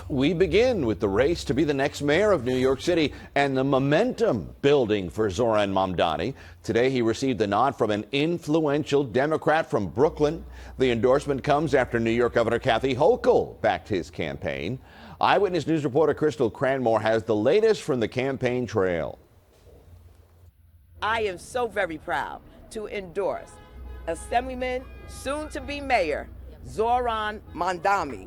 We begin with the race to be the next mayor of New York City and the momentum building for Zoran Mamdani. Today, he received the nod from an influential Democrat from Brooklyn. The endorsement comes after New York Governor Kathy Hochul backed his campaign. Eyewitness News reporter Crystal Cranmore has the latest from the campaign trail. I am so very proud to endorse Assemblyman, soon to be Mayor, Zoran Mamdani.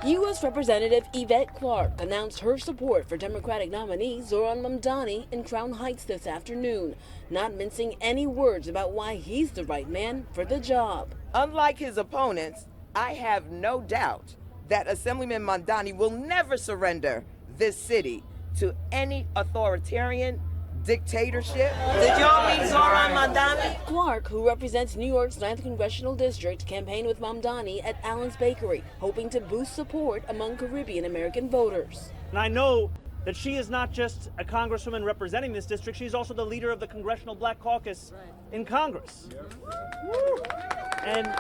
U.S. Representative Yvette Clarke announced her support for Democratic nominee Zoran Mamdani in Crown Heights this afternoon, not mincing any words about why he's the right man for the job. Unlike his opponents, I have no doubt that Assemblyman Mamdani will never surrender this city to any authoritarian dictatorship. Did y'all meet Zoran Mamdani? Clarke, who represents New York's 9th Congressional District, campaigned with Mamdani at Allen's Bakery, hoping to boost support among Caribbean American voters. And I know that she is not just a congresswoman representing this district, she's also the leader of the Congressional Black Caucus in Congress. And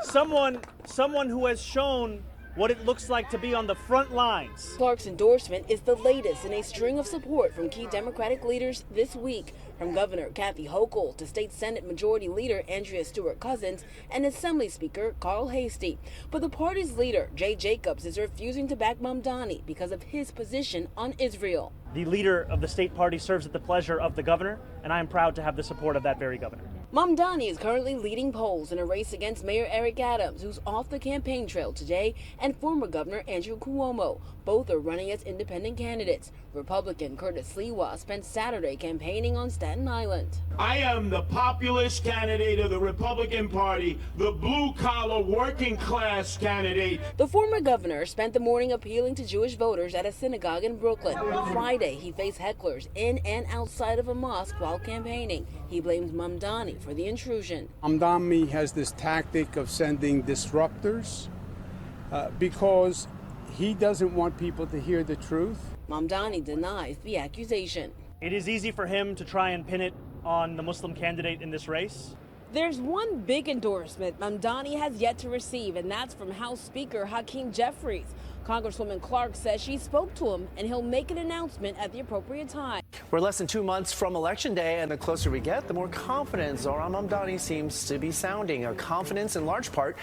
someone who has shown what it looks like to be on the front lines. Clarke's endorsement is the latest in a string of support from key Democratic leaders this week, from Governor Kathy Hochul to State Senate Majority Leader Andrea Stewart-Cousins and Assembly Speaker Carl Heastie. But the party's leader, Jay Jacobs, is refusing to back Mamdani because of his position on Israel. The leader of the state party serves at the pleasure of the governor, and I am proud to have the support of that very governor. Mamdani is currently leading polls in a race against Mayor Eric Adams, who's off the campaign trail today, and former Governor Andrew Cuomo. Both are running as independent candidates. Republican Curtis Sliwa spent Saturday campaigning on Staten Island. I am the populist candidate of the Republican Party, the blue-collar working-class candidate. The former governor spent the morning appealing to Jewish voters at a synagogue in Brooklyn. Friday, he faced hecklers in and outside of a mosque while campaigning. He blames Mamdani for the intrusion. Mamdani has this tactic of sending disruptors because he doesn't want people to hear the truth. Mamdani denies the accusation. It is easy for him to try and pin it on the Muslim candidate in this race. There's one big endorsement Mamdani has yet to receive, and that's from House Speaker Hakeem Jeffries. Congresswoman Clarke says she spoke to him, and he'll make an announcement at the appropriate time. We're less than 2 months from Election Day, and the closer we get, the more confident Zoran Mamdani seems to be sounding. A confidence in large part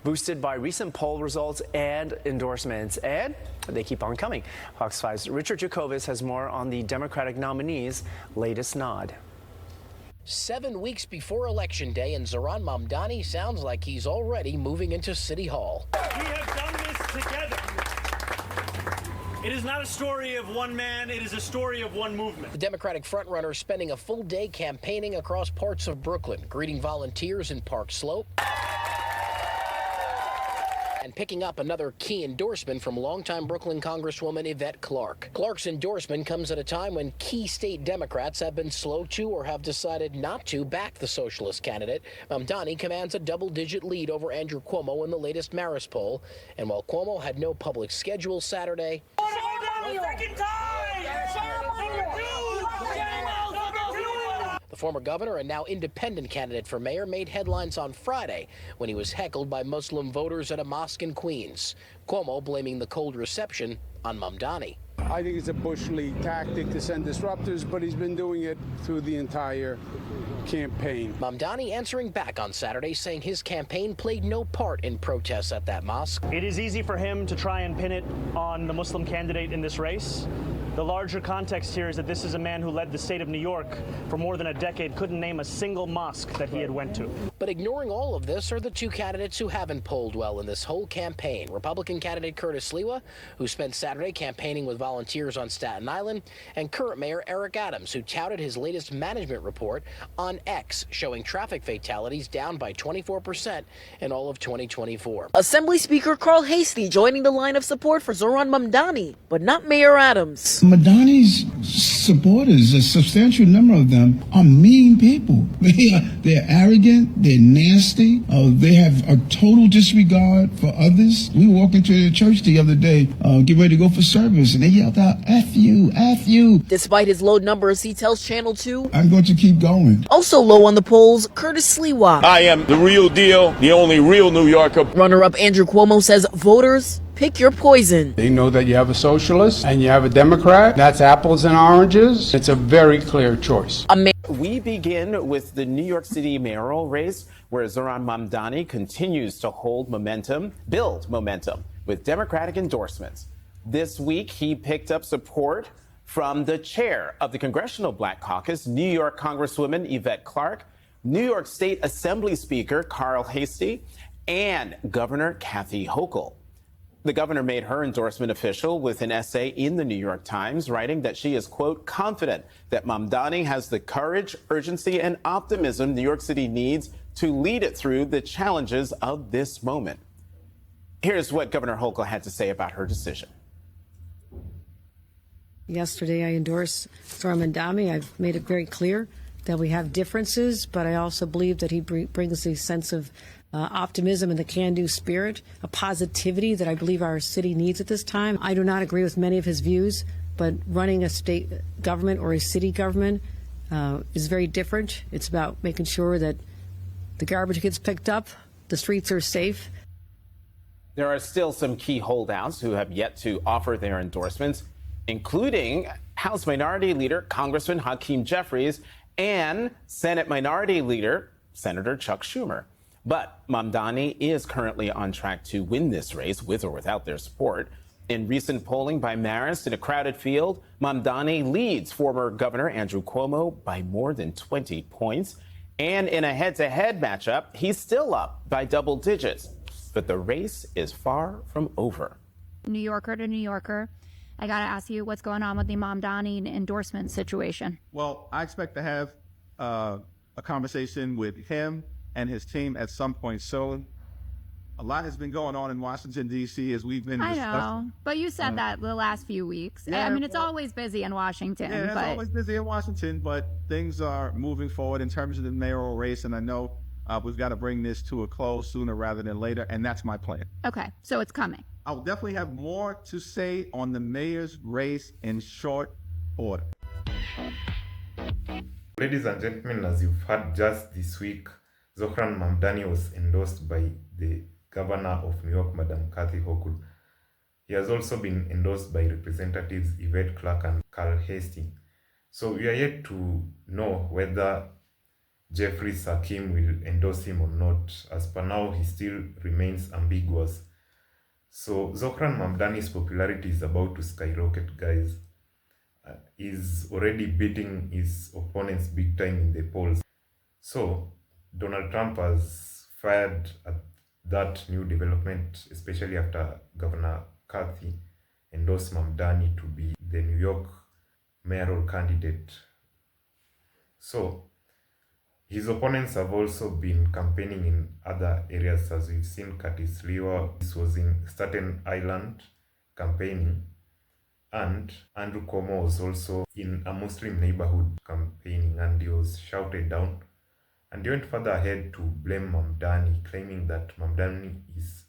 boosted by recent poll results and endorsements. And they keep on coming. Fox 5's Richard Jacobus has more on the Democratic nominee's latest nod. 7 weeks before Election Day, and Zoran Mamdani sounds like he's already moving into City Hall. We have done this together. It is not a story of one man, it is a story of one movement. The Democratic frontrunner spending a full day campaigning across parts of Brooklyn, greeting volunteers in Park Slope, and picking up another key endorsement from longtime Brooklyn Congresswoman Yvette Clarke. Clarke's endorsement comes at a time when key state Democrats have been slow to or have decided not to back the socialist candidate. Mamdani commands a double-digit lead over Andrew Cuomo in the latest Marist poll. And while Cuomo had no public schedule Saturday, the former governor and now independent candidate for mayor made headlines on Friday when he was heckled by Muslim voters at a mosque in Queens. Cuomo blaming the cold reception on Mamdani. I think it's a Bush League tactic to send disruptors, but he's been doing it through the entire campaign. Mamdani answering back on Saturday, saying his campaign played no part in protests at that mosque. It is easy for him to try and pin it on the Muslim candidate in this race. The larger context here is that this is a man who led the state of New York for more than a decade, couldn't name a single mosque that he had went to. But ignoring all of this are the two candidates who haven't polled well in this whole campaign. Republican candidate Curtis Sliwa, who spent Saturday campaigning with volunteers on Staten Island, and current Mayor Eric Adams, who touted his latest management report on X, showing traffic fatalities down by 24% in all of 2024. Assembly Speaker Carl Heastie joining the line of support for Zoran Mamdani, but not Mayor Adams. Mamdani's supporters, a substantial number of them, are mean people. They're arrogant, they're nasty, they have a total disregard for others. We walked into the church the other day, get ready to go for service, and they yelled out, F you, F you. Despite his low numbers, he tells Channel 2, I'm going to keep going. Also low on the polls, Curtis Sliwa. I am the real deal, the only real New Yorker. Runner-up Andrew Cuomo says voters Pick your poison. They know that you have a socialist and you have a Democrat. That's apples and oranges. It's a very clear choice. We begin with the New York City mayoral race, where Zohran Mamdani continues to build momentum with Democratic endorsements. This week, he picked up support from the chair of the Congressional Black Caucus, New York Congresswoman Yvette Clarke, New York State Assembly Speaker Carl Heastie, and Governor Kathy Hochul. The governor made her endorsement official with an essay in the New York Times, writing that she is, quote, confident that Mamdani has the courage, urgency, and optimism New York City needs to lead it through the challenges of this moment. Here's what Governor Hochul had to say about her decision. Yesterday, I endorsed Zohran Mamdani. I've made it very clear that we have differences, but I also believe that he brings a sense of optimism and the can-do spirit, a positivity that I believe our city needs at this time. I do not agree with many of his views, but running a state government or a city government is very different. It's about making sure that the garbage gets picked up, the streets are safe. There are still some key holdouts who have yet to offer their endorsements, including House Minority Leader Congressman Hakeem Jeffries and Senate Minority Leader Senator Chuck Schumer. But Mamdani is currently on track to win this race with or without their support. In recent polling by Marist in a crowded field, Mamdani leads former Governor Andrew Cuomo by more than 20 points. And in a head-to-head matchup, he's still up by double digits. But the race is far from over. New Yorker to New Yorker, I got to ask you what's going on with the Mamdani endorsement situation. Well, I expect to have a conversation with him and his team at some point soon. A lot has been going on in Washington, D.C. as we've been discussing. I know, but you said that the last few weeks. Yeah, I mean, it's always busy in Washington. Yeah, but it's always busy in Washington, but things are moving forward in terms of the mayoral race, and I know we've got to bring this to a close sooner rather than later, and that's my plan. Okay, so it's coming. I'll definitely have more to say on the mayor's race in short order. Ladies and gentlemen, as you've heard just this week, Zohran Mamdani was endorsed by the Governor of New York, Madam Kathy Hochul. He has also been endorsed by Representatives Yvette Clarke and Carl Heastie. So we are yet to know whether Jeffries Hakeem will endorse him or not. As per now, he still remains ambiguous. So Zohran Mamdani's popularity is about to skyrocket, guys. He's already beating his opponents big time in the polls. So Donald Trump has fired at that new development, especially after Governor Kathy endorsed Mamdani to be the New York mayoral candidate. So his opponents have also been campaigning in other areas, as we've seen Curtis Lewa. This was in Staten Island campaigning, and Andrew Cuomo was also in a Muslim neighborhood campaigning, and he was shouted down. And he went further ahead to blame Mamdani, claiming that Mamdani is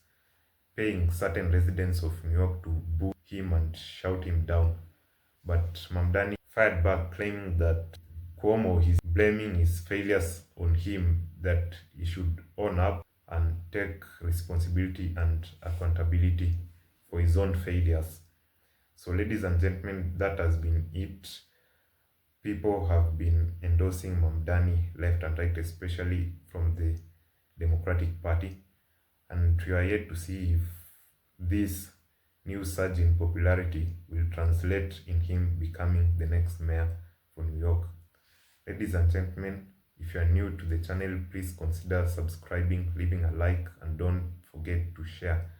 paying certain residents of New York to boo him and shout him down. But Mamdani fired back, claiming that Cuomo is blaming his failures on him, that he should own up and take responsibility and accountability for his own failures. So ladies and gentlemen, that has been it. People have been endorsing Mamdani left and right, especially from the Democratic Party. And we are yet to see if this new surge in popularity will translate in him becoming the next mayor for New York. Ladies and gentlemen, if you are new to the channel, please consider subscribing, leaving a like, and don't forget to share.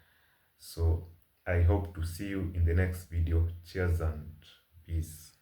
So I hope to see you in the next video. Cheers and peace.